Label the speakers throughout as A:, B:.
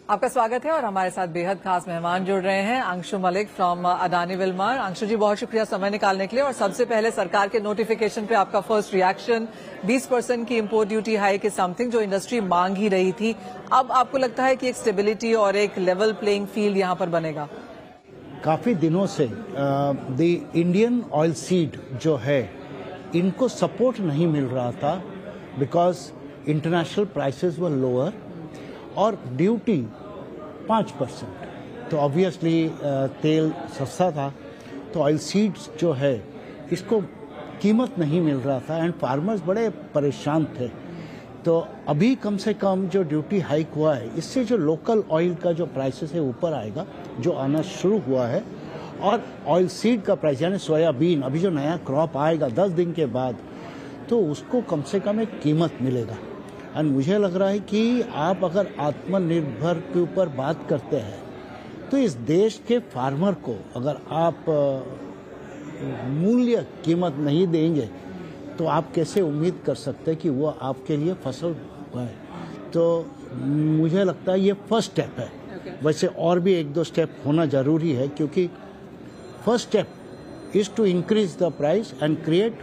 A: आपका स्वागत है और हमारे साथ बेहद खास मेहमान जुड़ रहे हैं अंशु मलिक फ्रॉम अडानी विल्मर। अंशु जी, बहुत शुक्रिया समय निकालने के लिए। और सबसे पहले सरकार के नोटिफिकेशन पे आपका फर्स्ट रिएक्शन, 20% की import duty hike is something जो इंडस्ट्री मांग ही रही थी। अब आपको लगता है कि एक स्टेबिलिटी और एक लेवल प्लेइंग फील्ड यहाँ पर बनेगा?
B: काफी दिनों से द इंडियन ऑयल सीड जो है इनको सपोर्ट नहीं मिल रहा था because international prices were lower और ड्यूटी 5%। तो ऑब्वियसली तेल सस्ता था, तो ऑयल सीड्स जो है इसको कीमत नहीं मिल रहा था एंड फार्मर्स बड़े परेशान थे। तो अभी कम से कम जो ड्यूटी हाइक हुआ है इससे जो लोकल ऑयल का जो प्राइसेस है ऊपर आएगा, जो आना शुरू हुआ है। और ऑयल सीड का प्राइस यानी सोयाबीन, अभी जो नया क्रॉप आएगा 10 दिन के बाद, तो उसको कम से कम एक कीमत मिलेगा। एंड मुझे लग रहा है कि आप अगर आत्मनिर्भर के ऊपर बात करते हैं तो इस देश के फार्मर को अगर आप मूल्य कीमत नहीं देंगे तो आप कैसे उम्मीद कर सकते हैं कि वो आपके लिए फसल उगाए। तो मुझे लगता है ये फर्स्ट स्टेप है। वैसे और भी 1-2 स्टेप होना जरूरी है, क्योंकि first step is to increase the price and create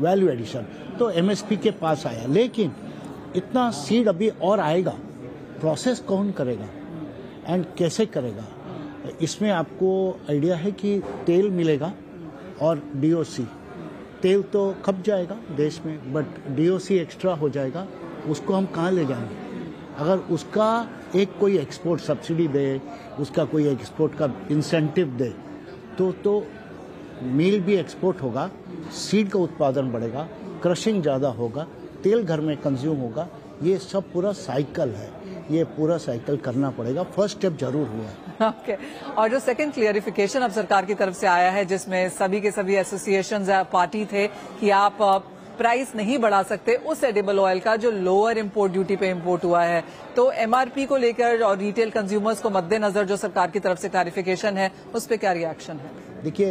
B: value addition. तो एमएसपी के पास आया, लेकिन इतना सीड अभी और आएगा, प्रोसेस कौन करेगा एंड कैसे करेगा? इसमें आपको आइडिया है कि तेल मिलेगा और डीओसी। तेल तो खप जाएगा देश में, बट डीओसी एक्स्ट्रा हो जाएगा। उसको हम कहाँ ले जाएंगे? अगर उसका एक कोई एक्सपोर्ट सब्सिडी दे, उसका कोई एक्सपोर्ट का इंसेंटिव दे, तो मील भी एक्सपोर्ट होगा, सीड का उत्पादन बढ़ेगा, क्रशिंग ज़्यादा होगा, तेल घर में कंज्यूम होगा। ये सब पूरा साइकिल है, ये पूरा साइकिल करना पड़ेगा। फर्स्ट स्टेप जरूर हुआ है।
A: ओके। और जो सेकंड क्लियरिफिकेशन अब सरकार की तरफ से आया है, जिसमें सभी के सभी एसोसिएशंस या पार्टी थे कि आप प्राइस नहीं बढ़ा सकते उस एडिबल ऑयल का जो लोअर इंपोर्ट ड्यूटी पे इंपोर्ट हुआ है। तो एमआरपी को लेकर और रिटेल कंज्यूमर्स को मद्देनजर जो सरकार की तरफ से क्लैरिफिकेशन है, उस पर क्या रिएक्शन है?
B: देखिए,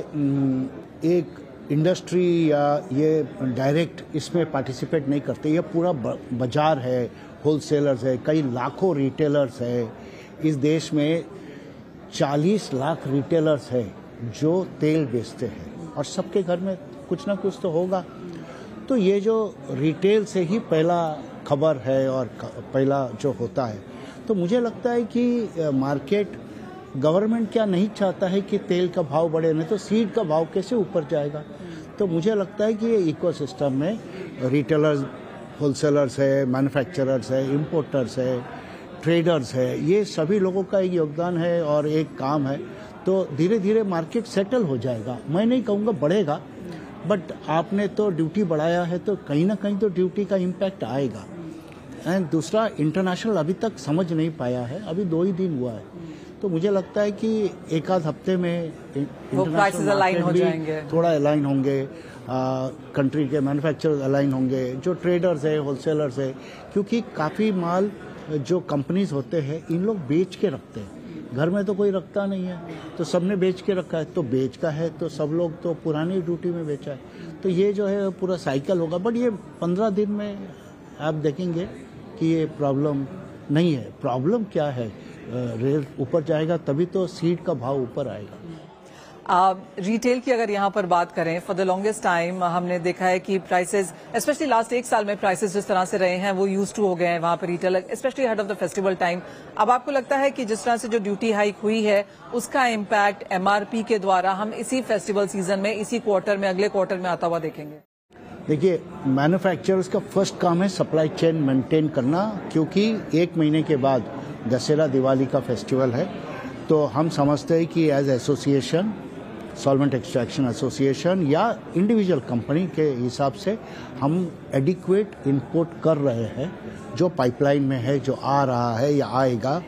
B: एक इंडस्ट्री या ये डायरेक्ट इसमें पार्टिसिपेट नहीं करते। ये पूरा बाजार है, होलसेलर्स है, कई लाखों रिटेलर्स है। इस देश में 40 लाख रिटेलर्स है जो तेल बेचते हैं और सबके घर में कुछ ना कुछ तो होगा। तो ये जो रिटेल से ही पहला खबर है और पहला जो होता है, तो मुझे लगता है कि मार्केट, गवर्नमेंट क्या नहीं चाहता है कि तेल का भाव बढ़े, नहीं तो सीड का भाव कैसे ऊपर जाएगा? तो मुझे लगता है कि ये इकोसिस्टम में रिटेलर्स, होलसेलर्स है, मैन्युफैक्चरर्स है, इंपोर्टर्स है, ट्रेडर्स है, ये सभी लोगों का एक योगदान है और एक काम है। तो धीरे धीरे मार्केट सेटल हो जाएगा। मैं नहीं कहूँगा बढ़ेगा, बट आपने तो ड्यूटी बढ़ाया है तो कहीं ना कहीं तो ड्यूटी का इम्पैक्ट आएगा। एंड दूसरा, इंटरनेशनल अभी तक समझ नहीं पाया है, अभी 2 ही दिन हुआ है। तो मुझे लगता है कि 1-आध हफ्ते में
A: प्राइसेस अलाइन हो जाएंगे,
B: थोड़ा अलाइन होंगे, कंट्री के मैन्युफैक्चरर्स अलाइन होंगे, जो ट्रेडर्स है, होलसेलर्स है, क्योंकि काफ़ी माल जो कंपनीज होते हैं इन लोग बेच के रखते हैं, घर में तो कोई रखता नहीं है, तो सबने बेच के रखा है। तो बेच का है तो सब लोग तो पुरानी ड्यूटी में बेचा है। तो ये जो है पूरा साइकिल होगा, बट ये 15 दिन में आप देखेंगे कि ये प्रॉब्लम नहीं है। प्रॉब्लम क्या है? रेट ऊपर जाएगा तभी तो सीड का भाव ऊपर आएगा।
A: रिटेल की अगर यहाँ पर बात करें, फॉर द लॉन्गेस्ट टाइम हमने देखा है कि प्राइसेस, स्पेशली लास्ट 1 साल में प्राइसेस जिस तरह से रहे हैं वो यूज टू हो गए हैं वहाँ पर retail, specially head of the festival time. अब आपको लगता है कि जिस तरह से जो ड्यूटी हाइक हुई है उसका इम्पैक्ट एमआरपी के द्वारा हम इसी फेस्टिवल सीजन में, इसी क्वार्टर में, अगले क्वार्टर में आता हुआ देखेंगे?
B: देखिए, मैन्युफैक्चरर्स का फर्स्ट काम है सप्लाई चेन मेंटेन करना, क्योंकि 1 महीने के बाद दशहरा, दिवाली का फेस्टिवल है। तो हम समझते हैं कि as association, solvent extraction association या इंडिविजुअल कंपनी के हिसाब से हम एडिक्वेट इंपोर्ट कर रहे हैं, जो पाइपलाइन में है, जो आ रहा है या आएगा,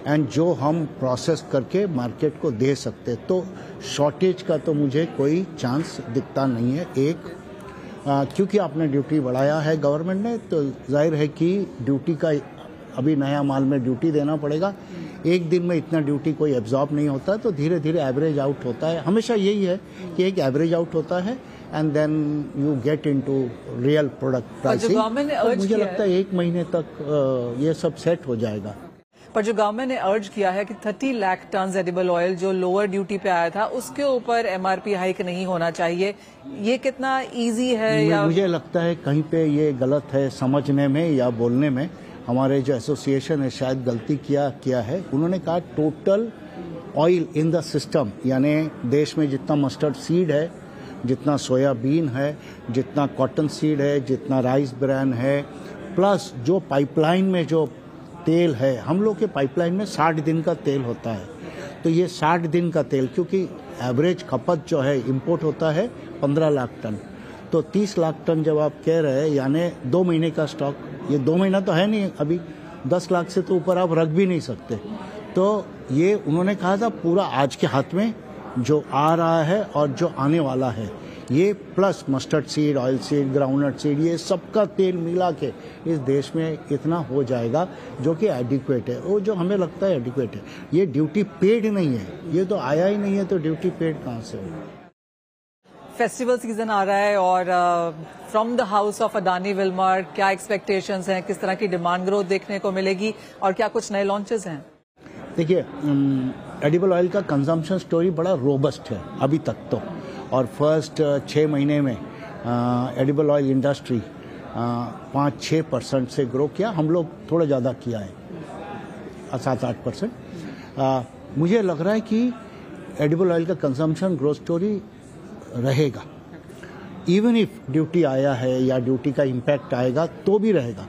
B: एंड जो हम प्रोसेस करके मार्केट को दे सकते। तो शॉर्टेज का तो मुझे कोई चांस दिखता नहीं है। एक क्योंकि आपने ड्यूटी बढ़ाया है गवर्नमेंट ने, तो जाहिर है कि ड्यूटी का अभी नया माल में ड्यूटी देना पड़ेगा। एक दिन में इतना ड्यूटी कोई एब्जॉर्ब नहीं होता, तो धीरे धीरे एवरेज आउट होता है। हमेशा यही है कि एक एवरेज आउट होता है and then you get into real product pricing. मुझे लगता है 1 महीने तक ये सब सेट हो जाएगा।
A: पर जो गवर्नमेंट ने अर्ज किया है कि 30 लाख टन एडिबल ऑयल जो लोअर ड्यूटी पे आया था उसके ऊपर एमआरपी हाइक नहीं होना चाहिए, ये कितना इजी है? या
B: मुझे लगता है कहीं पे ये गलत है समझने में या बोलने में। हमारे जो एसोसिएशन है शायद गलती किया है। उन्होंने कहा total oil in the system, यानी देश में जितना मस्टर्ड सीड है, जितना सोयाबीन है, जितना कॉटन सीड है, जितना राइस ब्रान है, प्लस जो पाइपलाइन में जो तेल है, हम लोग के पाइपलाइन में 60 दिन का तेल होता है। तो ये 60 दिन का तेल, क्योंकि एवरेज खपत जो है इंपोर्ट होता है 15 लाख टन, तो 30 लाख टन जब आप कह रहे हैं यानी 2 महीने का स्टॉक, ये 2 महीना तो है नहीं अभी, 10 लाख से तो ऊपर आप रख भी नहीं सकते। तो ये उन्होंने कहा था पूरा आज के हाथ में जो आ रहा है और जो आने वाला है, ये plus mustard seed, oil seed, groundnut seed, ये सबका तेल मिला के इस देश में इतना हो जाएगा जो कि एडिक्वेट है। वो जो हमें लगता है एडिक्वेट है, ये ड्यूटी पेड नहीं है, ये तो आया ही नहीं है, तो ड्यूटी पेड कहाँ से होगा?
A: फेस्टिवल सीजन आ रहा है और from the house of Adani Wilmer क्या एक्सपेक्टेशंस हैं, किस तरह की डिमांड ग्रोथ देखने को मिलेगी और क्या कुछ नए लॉन्चेस हैं? देखिए,
B: एडिबल ऑयल का कंजम्पशन स्टोरी बड़ा रोबस्ट है अभी तक तो, और फर्स्ट 6 महीने में एडिबल ऑयल इंडस्ट्री 5-6% से ग्रो किया। हम लोग थोड़ा ज़्यादा किया है, 7-8%। मुझे लग रहा है कि एडिबल ऑयल का कंजम्पशन ग्रोथ स्टोरी रहेगा, इवन इफ ड्यूटी आया है या ड्यूटी का इम्पैक्ट आएगा तो भी रहेगा।